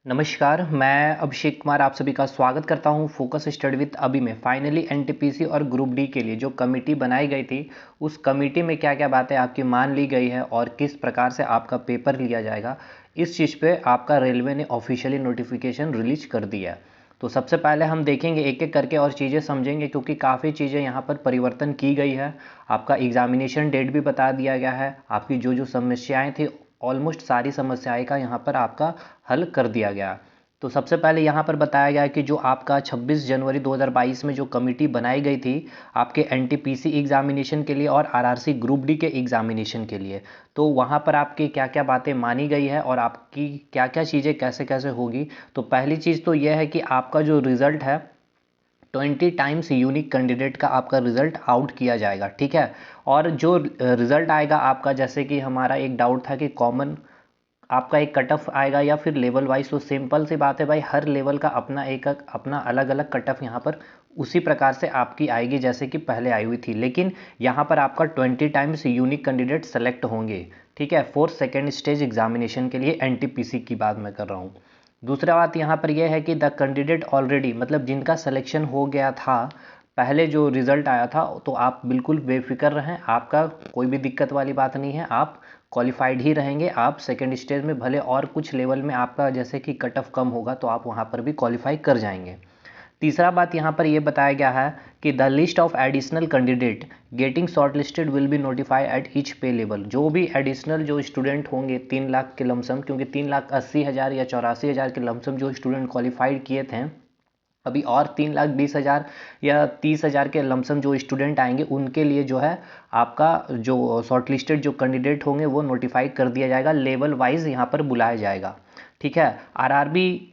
नमस्कार, मैं अभिषेक कुमार आप सभी का स्वागत करता हूं फोकस स्टडी विद अभी में। फाइनली एनटीपीसी और ग्रुप डी के लिए जो कमेटी बनाई गई थी, उस कमेटी में क्या क्या बातें आपकी मान ली गई है और किस प्रकार से आपका पेपर लिया जाएगा, इस चीज़ पे आपका रेलवे ने ऑफिशियली नोटिफिकेशन रिलीज कर दिया है। तो सबसे पहले हम देखेंगे एक एक करके और चीज़ें समझेंगे, क्योंकि काफ़ी चीज़ें यहाँ पर परिवर्तन की गई है। आपका एग्जामिनेशन डेट भी बता दिया गया है, आपकी जो जो समस्याएं थी ऑलमोस्ट सारी समस्याएं का यहाँ पर आपका हल कर दिया गया। तो सबसे पहले यहाँ पर बताया गया कि जो आपका 26 जनवरी 2022 में जो कमेटी बनाई गई थी आपके एनटीपीसी एग्जामिनेशन के लिए और आरआरसी ग्रुप डी के एग्जामिनेशन के लिए, तो वहाँ पर आपकी क्या क्या बातें मानी गई है और आपकी क्या क्या चीज़ें कैसे कैसे होगी। तो पहली चीज़ तो यह है कि आपका जो रिज़ल्ट है 20 टाइम्स यूनिक कैंडिडेट का आपका रिजल्ट आउट किया जाएगा, ठीक है। और जो रिजल्ट आएगा आपका, जैसे कि हमारा एक डाउट था कि कॉमन आपका एक कट ऑफ आएगा या फिर लेवल वाइज, तो सिंपल सी बात है भाई, हर लेवल का अपना एक अपना अलग अलग कट ऑफ यहाँ पर उसी प्रकार से आपकी आएगी जैसे कि पहले आई हुई थी। लेकिन यहाँ पर आपका 20 टाइम्स यूनिक कैंडिडेट सेलेक्ट होंगे, ठीक है, फोर सेकेंड स्टेज एग्जामिनेशन के लिए। एनटीपीसी की बात मैं कर रहा हूँ। दूसरा बात यहाँ पर यह है कि द कैंडिडेट ऑलरेडी, मतलब जिनका सिलेक्शन हो गया था पहले जो रिज़ल्ट आया था, तो आप बिल्कुल बेफिक्र रहें, आपका कोई भी दिक्कत वाली बात नहीं है, आप क्वालिफाइड ही रहेंगे। आप सेकेंड स्टेज में भले और कुछ लेवल में आपका जैसे कि कट ऑफ कम होगा तो आप वहाँ पर भी क्वालिफाई कर जाएंगे। तीसरा बात यहाँ पर यह बताया गया है कि the list of additional candidate getting short listed will be notify at each pay level. जो भी एडिशनल जो स्टूडेंट होंगे 3 लाख के लमसम, क्योंकि 3,80,000 या 84,000 के लमसम जो स्टूडेंट क्वालिफाइड किए थे, अभी और 3,20,000 या 30,000 के लमसम जो स्टूडेंट आएंगे उनके लिए जो है आपका जो शॉर्ट लिस्टेड जो कैंडिडेट होंगे वो नोटिफाई कर दिया जाएगा, लेवल वाइज यहाँ पर बुलाया जाएगा, ठीक है। आरआरबी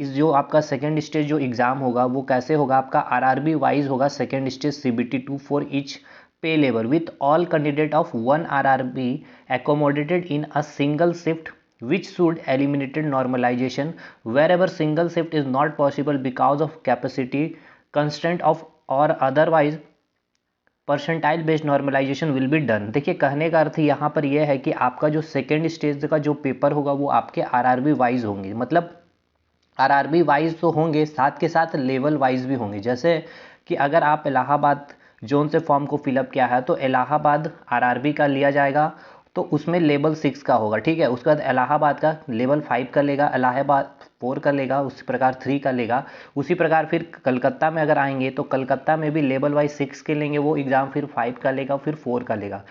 जो आपका सेकेंड स्टेज जो एग्ज़ाम होगा वो कैसे होगा, आपका आरआरबी वाइज होगा। Second stage CBT 2 for each pay level with all candidate of 1 RRB accommodated in a single shift, which should eliminated normalization wherever single shift is not possible because of capacity constraint of or otherwise percentile based normalisation will be done. देखिए, कहने का अर्थ यहाँ पर यह है कि आपका जो सेकेंड स्टेज का जो पेपर होगा वो आपके आरआरबी वाइज होंगे, मतलब आरआरबी वाइज तो होंगे, साथ के साथ लेवल वाइज भी होंगे। जैसे कि अगर आप इलाहाबाद जोन से फॉर्म को फिलअप किया है तो इलाहाबाद आरआरबी का लिया जाएगा, तो उसमें लेवल 6 का होगा, ठीक है। उसके बाद इलाहाबाद का लेवल 5 का लेगा, इलाहाबाद 4 का लेगा, उसी प्रकार 3 का लेगा। उसी प्रकार फिर कलकत्ता में अगर आएंगे तो कलकत्ता में भी लेवल वाइज 6 के लेंगे वो एग्ज़ाम, फिर 5 का लेगा, फिर 4 का लेगा।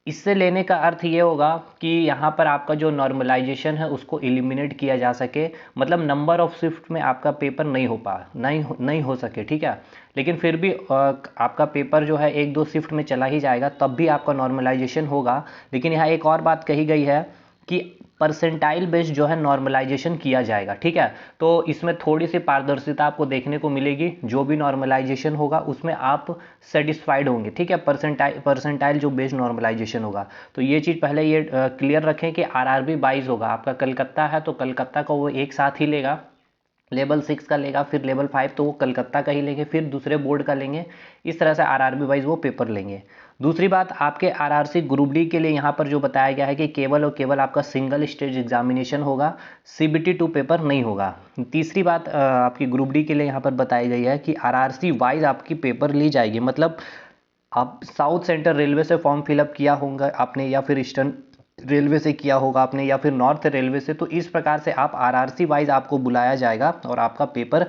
इससे लेने का अर्थ ये होगा कि यहाँ पर आपका जो नॉर्मलाइजेशन है उसको एलिमिनेट किया जा सके, मतलब नंबर ऑफ शिफ्ट में आपका पेपर नहीं हो सके, ठीक है। लेकिन फिर भी आपका पेपर जो है 1-2 शिफ्ट में चला ही जाएगा, तब भी आपका नॉर्मलाइजेशन होगा। लेकिन यहाँ एक और बात कही गई है कि परसेंटाइल बेस्ड जो है नॉर्मलाइजेशन किया जाएगा, ठीक है। तो इसमें थोड़ी सी पारदर्शिता आपको देखने को मिलेगी, जो भी नॉर्मलाइजेशन होगा उसमें आप सेटिस्फाइड होंगे, ठीक है। परसेंटाइल जो बेस्ड नॉर्मलाइजेशन होगा, तो ये चीज़ पहले ये क्लियर रखें कि आरआरबी वाइज होगा। आपका कलकत्ता है तो कलकत्ता को वो एक साथ ही लेगा, लेवल 6 का लेगा, फिर लेवल 5 तो वो कलकत्ता का ही लेंगे, फिर दूसरे बोर्ड का लेंगे। इस तरह से आरआरबी वाइज वो पेपर लेंगे। दूसरी बात, आपके आरआरसी ग्रुप डी के लिए यहाँ पर जो बताया गया है कि केवल और केवल आपका सिंगल स्टेज एग्जामिनेशन होगा, CBT 2 पेपर नहीं होगा। तीसरी बात आपकी ग्रुप डी के लिए यहाँ पर बताई गई है कि आरआरसी वाइज आपकी पेपर ली जाएगी, मतलब आप साउथ सेंट्रल रेलवे से फॉर्म फिलअप किया होगा आपने, या फिर ईस्टर्न रेलवे से किया होगा आपने, या फिर नॉर्थ रेलवे से, तो इस प्रकार से आप आरआरसी वाइज आपको बुलाया जाएगा और आपका पेपर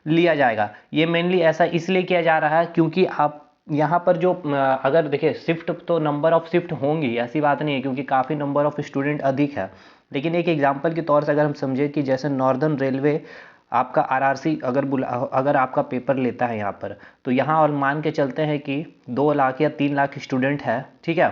लिया जाएगा। ये मेनली ऐसा इसलिए किया जा रहा है क्योंकि आप यहाँ पर जो अगर देखिए शिफ्ट, तो नंबर ऑफ शिफ्ट होंगी ऐसी बात नहीं है, क्योंकि काफ़ी नंबर ऑफ स्टूडेंट अधिक है। लेकिन एक एग्जांपल के तौर से अगर हम समझे कि जैसे नॉर्दर्न रेलवे आपका आरआरसी अगर आपका पेपर लेता है यहाँ पर, तो यहाँ और मान के चलते हैं कि 2 लाख या 3 लाख स्टूडेंट है, ठीक है।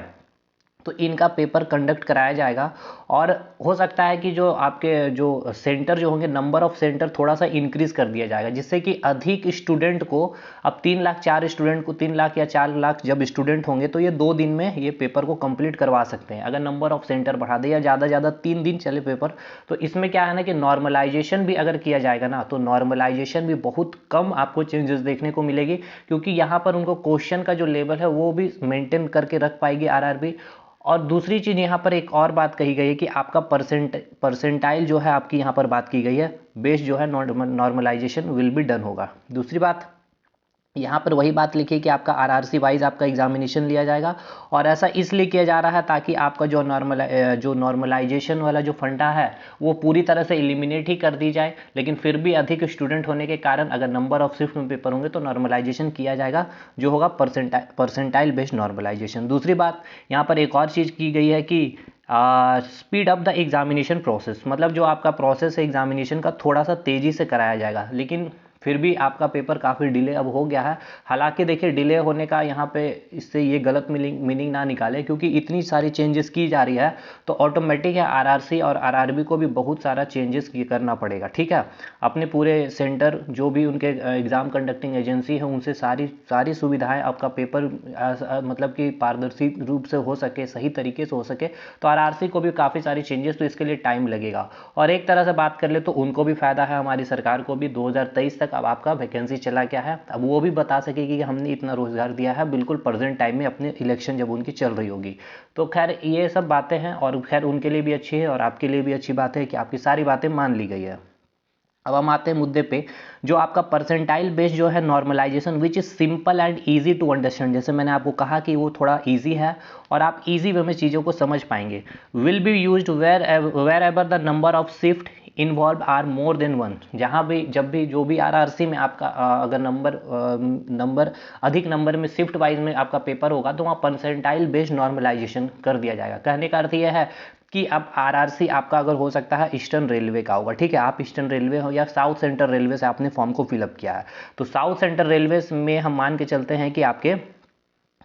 तो इनका पेपर कंडक्ट कराया जाएगा और हो सकता है कि जो आपके जो सेंटर जो होंगे, नंबर ऑफ सेंटर थोड़ा सा इंक्रीज कर दिया जाएगा, जिससे कि अधिक स्टूडेंट को, अब 3 लाख 4 स्टूडेंट को, 3 लाख या 4 लाख जब स्टूडेंट होंगे तो ये 2 दिन में ये पेपर को कंप्लीट करवा सकते हैं। अगर नंबर ऑफ सेंटर बढ़ा दे या ज़्यादा 3 दिन चले पेपर, तो इसमें क्या है ना कि नॉर्मलाइजेशन भी अगर किया जाएगा ना, तो नॉर्मलाइजेशन भी बहुत कम आपको चेंजेस देखने को मिलेगी, क्योंकि यहाँ पर उनको क्वेश्चन का जो लेवल है वो भी मेंटेन करके रख पाएगी आरआरबी। और दूसरी चीज़ यहाँ पर एक और बात कही गई है कि आपका परसेंटाइल जो है आपकी यहाँ पर बात की गई है, बेस जो है नॉर्मलाइजेशन विल बी डन होगा। दूसरी बात यहाँ पर वही बात लिखी कि आपका आरआरसी वाइज आपका एग्जामिनेशन लिया जाएगा, और ऐसा इसलिए किया जा रहा है ताकि आपका जो नॉर्मलाइजेशन वाला जो फंडा है वो पूरी तरह से एलिमिनेट ही कर दी जाए, लेकिन फिर भी अधिक स्टूडेंट होने के कारण अगर नंबर ऑफ शिफ्ट में पेपर होंगे तो नॉर्मलाइजेशन किया जाएगा, जो होगा परसेंटाइल बेस्ड नॉर्मलाइजेशन। दूसरी बात यहाँ पर एक और चीज़ की गई है कि speed up the examination process, मतलब जो आपका प्रोसेस है एग्जामिनेशन का थोड़ा सा तेज़ी से कराया जाएगा, लेकिन फिर भी आपका पेपर काफ़ी डिले अब हो गया है। हालांकि देखिए डिले होने का यहाँ पे इससे ये गलत मीनिंग ना निकाले, क्योंकि इतनी सारी चेंजेस की जा रही है तो ऑटोमेटिक है आरआरसी और आरआरबी को भी बहुत सारा चेंजेस करना पड़ेगा, ठीक है। अपने पूरे सेंटर जो भी उनके एग्ज़ाम कंडक्टिंग एजेंसी है उनसे सारी सुविधाएँ आपका पेपर मतलब कि पारदर्शी रूप से हो सके, सही तरीके से हो सके, तो आरआरसी को भी काफ़ी सारी चेंजेस, तो इसके लिए टाइम लगेगा। और एक तरह से बात कर ले तो उनको भी फ़ायदा है, हमारी सरकार को भी 2023 तक अब आपका वैकेंसी चला गया है, अब वो भी बता सकेगी कि हमने इतना रोजगार दिया है बिल्कुल प्रेजेंट टाइम में अपने इलेक्शन जब उनकी चल रही होगी। तो खैर ये सब बातें हैं, और खैर उनके लिए भी अच्छी है और आपके लिए भी अच्छी बात है कि आपकी सारी बातें मान ली गई है। अब हम आते हैं मुद्दे पे, जो आपका परसेंटाइल बेस जो है normalization which is simple and easy to understand, जैसे मैंने आपको कहा कि वो थोड़ा इजी है और आप इजी वे में चीज़ों को समझ पाएंगे। Will be used wherever the number of shift involve are more than one, जहाँ भी जब भी जो भी आरआरसी में आपका अगर नंबर अधिक नंबर में शिफ्ट वाइज में आपका पेपर होगा तो वहाँ परसेंटाइल बेस्ड नॉर्मलाइजेशन कर दिया जाएगा। कहने का अर्थ यह है कि अब आरआरसी आपका अगर हो सकता है ईस्टर्न रेलवे का होगा, ठीक है, आप ईस्टर्न रेलवे हो या साउथ सेंट्रल रेलवे से आपने फॉर्म को फिलअप किया है, तो साउथ सेंट्रल रेलवे में हम मान के चलते हैं कि आपके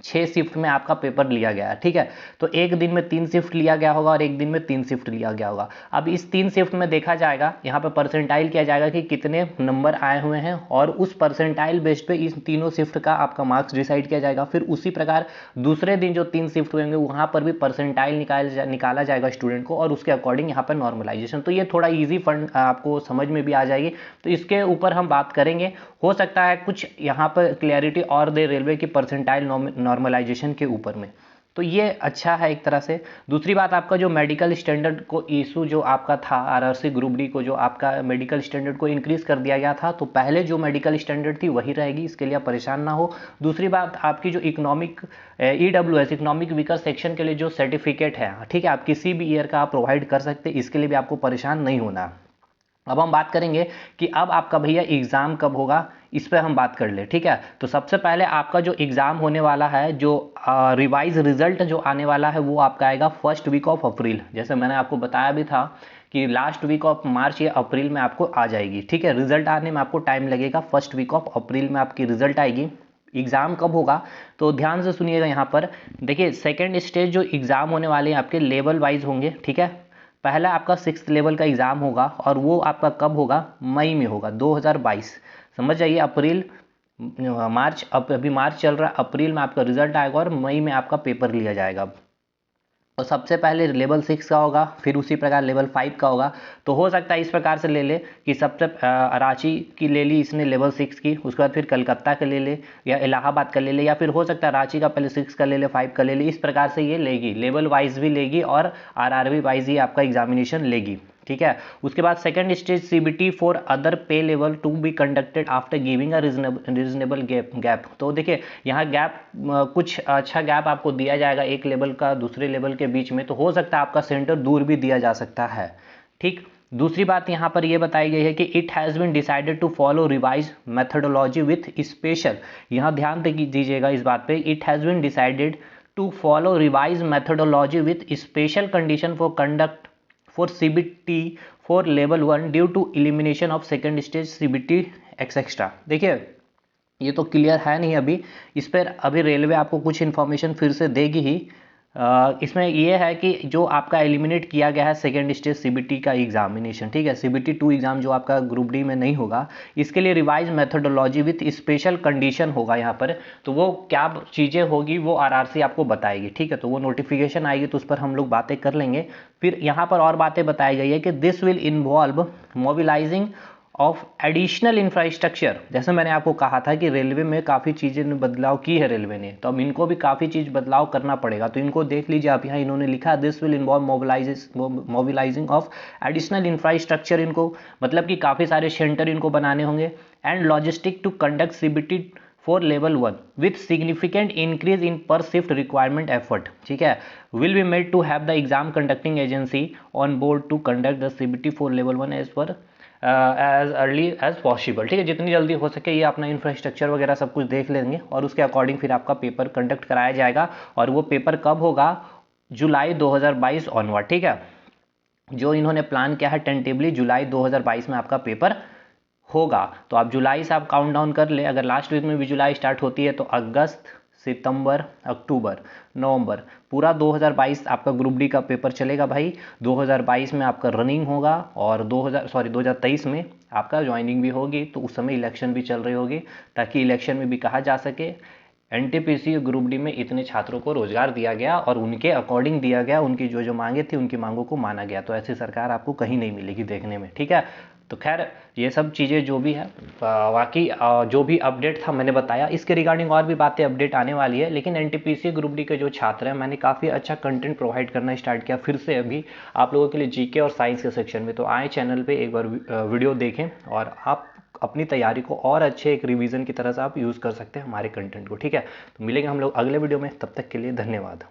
6 शिफ्ट में आपका पेपर लिया गया है, ठीक है, तो एक दिन में 3 शिफ्ट लिया गया होगा और एक दिन में 3 शिफ्ट लिया गया होगा। अब इस 3 शिफ्ट में देखा जाएगा, यहाँ पे परसेंटाइल किया जाएगा कि कितने नंबर आए हुए हैं, और उस परसेंटाइल बेस्ड पे इस तीनों शिफ्ट का आपका मार्क्स डिसाइड किया जाएगा। फिर उसी प्रकार दूसरे दिन जो 3 शिफ्ट होंगे वहाँ पर भी परसेंटाइल निकाला जाएगा स्टूडेंट को, और उसके अकॉर्डिंग यहाँ पर नॉर्मलाइजेशन। तो ये थोड़ा ईजी फंड आपको समझ में भी आ जाएगी, तो इसके ऊपर हम बात करेंगे। हो सकता है कुछ यहाँ पर क्लैरिटी और दे रेलवे की परसेंटाइल नॉर्मलाइजेशन के ऊपर में, तो ये अच्छा है एक तरह से। दूसरी बात, आपका जो मेडिकल स्टैंडर्ड को इशू जो आपका था आरआरसी ग्रुप डी को, जो आपका मेडिकल स्टैंडर्ड को इंक्रीज कर दिया गया था, तो पहले जो मेडिकल स्टैंडर्ड थी वही रहेगी, इसके लिए आप परेशान ना हो। दूसरी बात, आपकी जो economic EWS economic weaker section के लिए जो सर्टिफिकेट है, ठीक है, आप किसी भी ईयर का आप प्रोवाइड कर सकते हैं, इसके लिए भी आपको परेशान नहीं होना। अब हम बात करेंगे कि अब आपका भैया एग्ज़ाम कब होगा, इस पर हम बात कर ले, ठीक है। तो सबसे पहले आपका जो एग्ज़ाम होने वाला है, जो रिवाइज रिजल्ट जो आने वाला है वो आपका आएगा फर्स्ट वीक ऑफ अप्रैल, जैसे मैंने आपको बताया भी था कि लास्ट वीक ऑफ मार्च या अप्रैल में आपको आ जाएगी, ठीक है। रिजल्ट आने में आपको टाइम लगेगा, फर्स्ट वीक ऑफ अप्रैल में आपकी रिजल्ट आएगी। एग्ज़ाम कब होगा तो ध्यान से सुनिएगा, यहाँ पर देखिए सेकेंड स्टेज जो एग्ज़ाम होने वाले हैं आपके लेवल वाइज होंगे, ठीक है। पहला आपका 6th लेवल का एग्ज़ाम होगा, और वो आपका कब होगा, मई में होगा 2022, समझ जाइए। अप्रैल मार्च, अब अभी मार्च चल रहा है, अप्रैल में आपका रिजल्ट आएगा और मई में आपका पेपर लिया जाएगा। और सबसे पहले लेवल 6 का होगा, फिर उसी प्रकार लेवल 5 का होगा। तो हो सकता है इस प्रकार से ले ले कि सबसे रांची की ले ली इसने लेवल 6 की, उसके बाद फिर कलकत्ता का ले ले, या इलाहाबाद का ले ले, या फिर हो सकता है रांची का पहले 6 का ले ले, 5 का ले ले, इस प्रकार से ये लेगी, लेवल वाइज भी लेगी और आरआरबी वाइज ही आपका एग्जामिनेशन लेगी, ठीक है। उसके बाद second stage CBT for other pay level to be conducted after giving a reasonable gap. तो देखिए यहाँ गैप कुछ अच्छा गैप आपको दिया जाएगा एक लेवल का दूसरे लेवल के बीच में, तो हो सकता है आपका सेंटर दूर भी दिया जा सकता है, ठीक। दूसरी बात यहाँ पर यह बताई गई है कि it has been decided to follow revise methodology with special, यहाँ ध्यान दीजिएगा इस बात पे, it has been decided to follow revise methodology with special condition for conduct for CBT for level 1 due to elimination of second stage CBT etcetera. देखिए ये तो clear है नहीं अभी, इस पर अभी रेलवे आपको कुछ इन्फॉर्मेशन फिर से देगी ही। इसमें ये है कि जो आपका एलिमिनेट किया गया है सेकेंड स्टेज सीबीटी का एग्जामिनेशन, ठीक है, सीबीटी 2 एग्जाम जो आपका ग्रुप डी में नहीं होगा, इसके लिए revise methodology with special condition होगा यहाँ पर। तो वो क्या चीज़ें होगी वो आरआरसी आपको बताएगी, ठीक है, तो वो नोटिफिकेशन आएगी तो उस पर हम लोग बातें कर लेंगे। फिर यहाँ पर और बातें बताई गई है कि this will involve mobilizing of additional infrastructure. जैसे मैंने आपको कहा था कि रेलवे में काफ़ी चीज़ें ने बदलाव की है रेलवे ने, तो अब इनको भी काफ़ी चीज़ बदलाव करना पड़ेगा। तो इनको देख लीजिए आप, यहाँ इन्होंने लिखा this will involve mobilizing of additional infrastructure. इनको मतलब कि काफ़ी सारे सेंटर इनको बनाने होंगे। And logistic to conduct CBT for level 1 with significant increase in per shift requirement effort. ठीक है, will be made to have the exam conducting agency on board to conduct the CBT for level 1 as per as early as possible. ठीक है, जितनी जल्दी हो सके ये अपना इंफ्रास्ट्रक्चर वगैरह सब कुछ देख लेंगे और उसके अकॉर्डिंग फिर आपका पेपर कंडक्ट कराया जाएगा। और वो पेपर कब होगा? जुलाई 2022 ऑनवर्ड। ठीक है, जो इन्होंने प्लान किया है टेंटेबली जुलाई 2022 में आपका पेपर होगा। तो आप जुलाई से आप काउंट डाउन कर ले। अगर लास्ट वीक में भी जुलाई स्टार्ट होती है तो अगस्त, सितंबर, अक्टूबर, नवंबर, पूरा 2022 आपका ग्रुप डी का पेपर चलेगा भाई। 2022 में आपका रनिंग होगा और 2023 में आपका ज्वाइनिंग भी होगी। तो उस समय इलेक्शन भी चल रही होगी, ताकि इलेक्शन में भी कहा जा सके NTPC ग्रुप डी में इतने छात्रों को रोजगार दिया गया और उनके अकॉर्डिंग दिया गया, उनकी जो जो मांगे थी उनकी मांगों को माना गया। तो ऐसी सरकार आपको कहीं नहीं मिलेगी देखने में। ठीक है, तो खैर ये सब चीज़ें जो भी है, बाकी जो भी अपडेट था मैंने बताया। इसके रिगार्डिंग और भी बातें अपडेट आने वाली है, लेकिन NTPC ग्रुप डी के जो छात्र हैं, मैंने काफ़ी अच्छा कंटेंट प्रोवाइड करना स्टार्ट किया फिर से अभी आप लोगों के लिए GK और साइंस के सेक्शन में। तो आए चैनल पे एक बार वीडियो देखें और आप अपनी तैयारी को और अच्छे एक रिवीजन की तरह से आप यूज़ कर सकते हैं हमारे कंटेंट को। ठीक है, तो मिलेंगे हम लोग अगले वीडियो में, तब तक के लिए धन्यवाद।